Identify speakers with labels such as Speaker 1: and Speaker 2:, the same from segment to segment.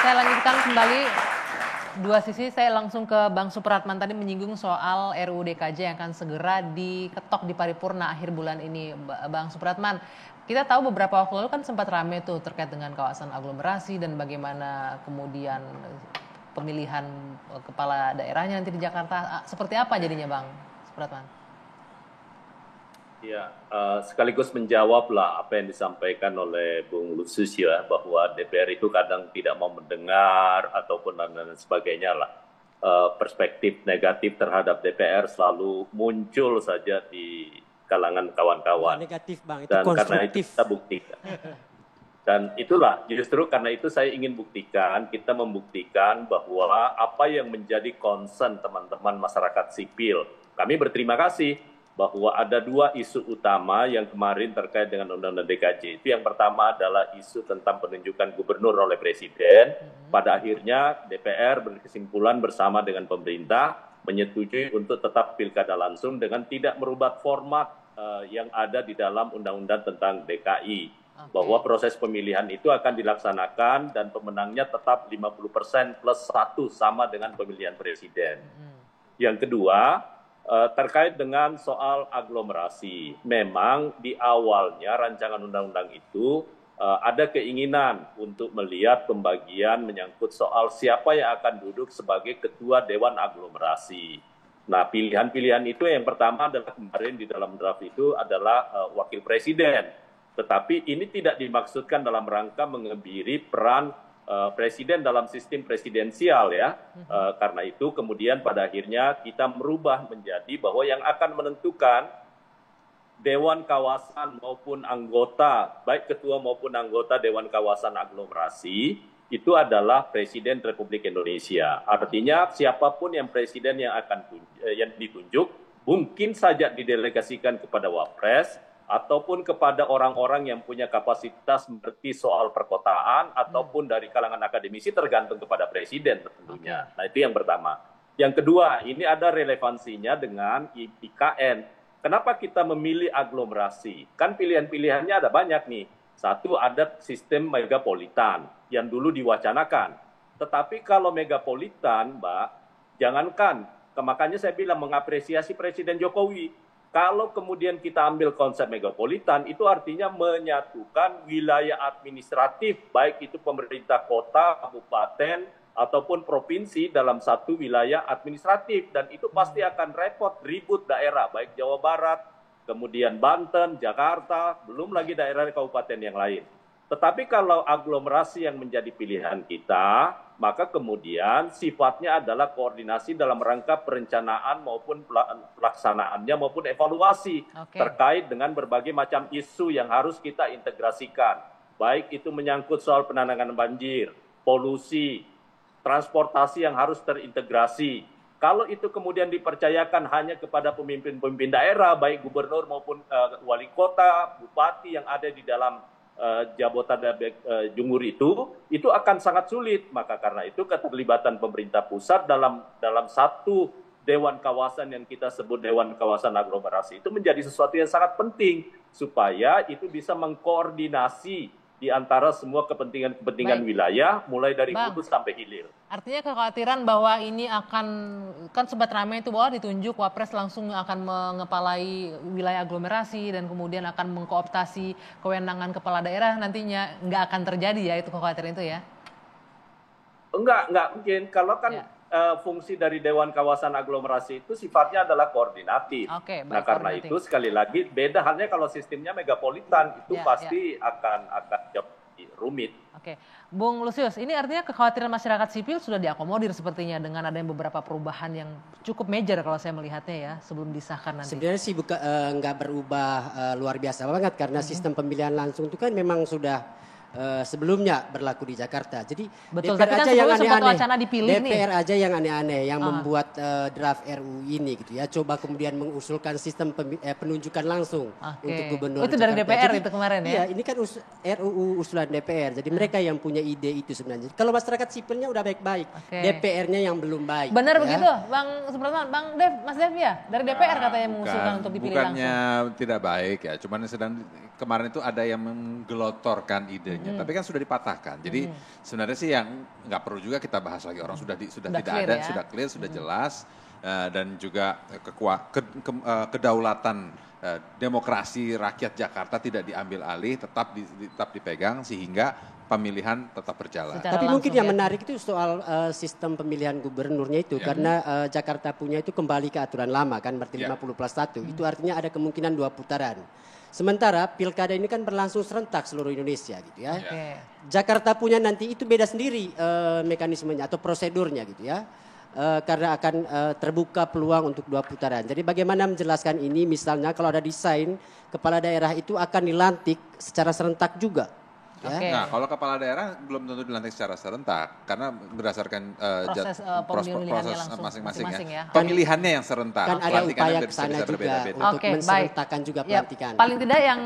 Speaker 1: Saya lanjutkan kembali dua sisi. Saya langsung ke Bang Supratman tadi menyinggung soal RUU DKJ yang akan segera diketok di paripurna akhir bulan ini. Bang Supratman, kita tahu beberapa waktu lalu kan sempat rame tuh terkait dengan kawasan aglomerasi dan bagaimana kemudian pemilihan kepala daerahnya nanti di Jakarta. Seperti apa jadinya Bang Supratman?
Speaker 2: Ya, sekaligus menjawablah apa yang disampaikan oleh Bung Lusius ya, bahwa DPR itu kadang tidak mau mendengar ataupun dan sebagainya lah. Perspektif negatif terhadap DPR selalu muncul saja di kalangan kawan-kawan.
Speaker 3: Negatif Bang, itu
Speaker 2: dan
Speaker 3: konstruktif.
Speaker 2: Karena itu kita buktikan. Dan itulah justru karena itu saya ingin buktikan, kita membuktikan bahwa apa yang menjadi concern teman-teman masyarakat sipil. Kami berterima kasih bahwa ada dua isu utama yang kemarin terkait dengan Undang-Undang DKJ. Itu yang pertama adalah isu tentang penunjukan gubernur oleh Presiden. Pada akhirnya DPR berkesimpulan bersama dengan pemerintah menyetujui untuk tetap pilkada langsung dengan tidak merubah format yang ada di dalam Undang-Undang tentang DKI. Bahwa proses pemilihan itu akan dilaksanakan dan pemenangnya tetap 50% plus 1 sama dengan pemilihan Presiden. Yang kedua, terkait dengan soal aglomerasi, memang di awalnya rancangan undang-undang itu ada keinginan untuk melihat pembagian menyangkut soal siapa yang akan duduk sebagai ketua Dewan Aglomerasi. Nah, pilihan-pilihan itu yang pertama adalah kemarin di dalam draft itu adalah wakil presiden. Tetapi ini tidak dimaksudkan dalam rangka mengebiri peran presiden dalam sistem presidensial ya. Karena itu kemudian pada akhirnya kita merubah menjadi bahwa yang akan menentukan Dewan Kawasan maupun anggota, baik ketua maupun anggota Dewan Kawasan aglomerasi, itu adalah Presiden Republik Indonesia. Artinya siapapun yang presiden yang yang ditunjuk, mungkin saja didelegasikan kepada Wapres, ataupun kepada orang-orang yang punya kapasitas mengerti soal perkotaan ataupun dari kalangan akademisi, tergantung kepada presiden tentunya. Nah, itu yang pertama. Yang kedua, ini ada relevansinya dengan IKN. Kenapa kita memilih aglomerasi? Kan pilihan-pilihannya ada banyak nih. Satu, ada sistem megapolitan yang dulu diwacanakan. Tetapi kalau megapolitan, Mbak, jangankan, makanya saya bilang mengapresiasi Presiden Jokowi. Kalau kemudian kita ambil konsep megapolitan, itu artinya menyatukan wilayah administratif, baik itu pemerintah kota, kabupaten, ataupun provinsi dalam satu wilayah administratif. Dan itu pasti akan repot, ribut daerah, baik Jawa Barat, kemudian Banten, Jakarta, belum lagi daerah kabupaten yang lain. Tetapi kalau aglomerasi yang menjadi pilihan kita, maka kemudian sifatnya adalah koordinasi dalam rangka perencanaan maupun pelaksanaannya maupun evaluasi terkait dengan berbagai macam isu yang harus kita integrasikan. Baik itu menyangkut soal penanganan banjir, polusi, transportasi yang harus terintegrasi. Kalau itu kemudian dipercayakan hanya kepada pemimpin-pemimpin daerah, baik gubernur maupun wali kota, bupati yang ada di dalam Jabodetabek Jungur itu akan sangat sulit. Maka karena itu keterlibatan pemerintah pusat dalam satu dewan kawasan yang kita sebut Dewan Kawasan Aglomerasi itu menjadi sesuatu yang sangat penting supaya itu bisa mengkoordinasi di antara semua kepentingan wilayah mulai dari hulu sampai hilir.
Speaker 1: Artinya kekhawatiran bahwa ini kan sempat ramai itu bahwa ditunjuk Wapres langsung akan mengepalai wilayah aglomerasi dan kemudian akan mengkooptasi kewenangan kepala daerah, nantinya nggak akan terjadi ya, itu kekhawatiran itu ya?
Speaker 2: Enggak mungkin. Kalau kan fungsi dari Dewan Kawasan Aglomerasi itu sifatnya adalah koordinatif. Nah, karena itu sekali lagi beda halnya kalau sistemnya megapolitan, itu pasti akan jauh rumit.
Speaker 1: Bung Lusius, ini artinya kekhawatiran masyarakat sipil sudah diakomodir sepertinya dengan adanya beberapa perubahan yang cukup major kalau saya melihatnya ya sebelum disahkan nanti.
Speaker 3: Sebenarnya sih nggak berubah luar biasa banget karena sistem pemilihan langsung itu kan memang sudah sebelumnya berlaku di Jakarta. Jadi
Speaker 1: betul,
Speaker 3: DPR
Speaker 1: tapi kan
Speaker 3: aja yang
Speaker 1: aneh-aneh.
Speaker 3: DPR aja yang aneh-aneh yang membuat draft RUU ini gitu ya. Coba kemudian mengusulkan sistem penunjukan langsung untuk gubernur.
Speaker 1: Itu dari
Speaker 3: Jakarta.
Speaker 1: DPR
Speaker 3: Jadi,
Speaker 1: itu kemarin ya.
Speaker 3: Iya, ini kan RUU usulan DPR. Jadi mereka yang punya ide itu sebenarnya. Kalau masyarakat sipilnya udah baik-baik, DPR-nya yang belum baik.
Speaker 1: Benar begitu, Bang Supratman, Mas Dev ya, dari DPR katanya mengusulkan untuk dipilih langsung.
Speaker 4: Bukannya tidak baik ya, cuman sedang kemarin itu ada yang menggelotorkan idenya, tapi kan sudah dipatahkan. Jadi sebenarnya sih yang nggak perlu juga kita bahas lagi, orang sudah tidak
Speaker 1: clear
Speaker 4: ada,
Speaker 1: ya?
Speaker 4: sudah clear, sudah jelas, dan juga kedaulatan demokrasi rakyat Jakarta tidak diambil alih, tetap dipegang sehingga pemilihan tetap berjalan.
Speaker 1: Secara
Speaker 3: Tapi mungkin
Speaker 1: langsung
Speaker 3: yang
Speaker 1: ya.
Speaker 3: menarik itu soal sistem pemilihan gubernurnya itu karena Jakarta punya itu kembali ke aturan lama kan berarti 50+1. Itu artinya ada kemungkinan 2 putaran. Sementara pilkada ini kan berlangsung serentak seluruh Indonesia gitu ya.
Speaker 1: Oke.
Speaker 3: Jakarta punya nanti itu beda sendiri mekanismenya atau prosedurnya gitu ya. Karena akan terbuka peluang untuk 2 putaran. Jadi bagaimana menjelaskan ini misalnya kalau ada desain kepala daerah itu akan dilantik secara serentak juga. Ya.
Speaker 1: Oke.
Speaker 4: Nah, kalau kepala daerah belum tentu dilantik secara serentak karena berdasarkan
Speaker 1: pemilihannya langsung
Speaker 4: masing-masing
Speaker 1: masing-masing ya.
Speaker 4: ya. Pemilihannya yang serentak.
Speaker 3: Kan ada
Speaker 4: Pelantikannya
Speaker 3: upaya ke sana juga
Speaker 4: berbeda-beda.
Speaker 3: untuk
Speaker 1: Oke, baik.
Speaker 3: menserentakan juga
Speaker 1: Ya,
Speaker 3: pelantikan.
Speaker 1: paling tidak yang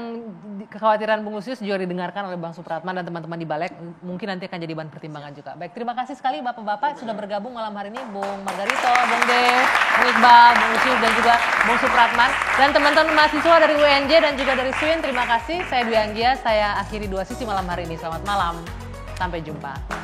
Speaker 1: kekhawatiran Bung Lusius juga didengarkan oleh Bang Supratman dan teman-teman di Balek, mungkin nanti akan jadi bahan pertimbangan juga. Baik, terima kasih sekali Bapak-Bapak sudah bergabung malam hari ini, Bung Margarito, Bung Dev, Bung Iqbal, Bung Lusius dan juga Bung Supratman. Dan teman-teman mahasiswa dari UNJ dan juga dari SUIN, terima kasih. Saya Dwi Anggia, saya akhiri 2 sisi malam hari ini. Selamat malam, sampai jumpa.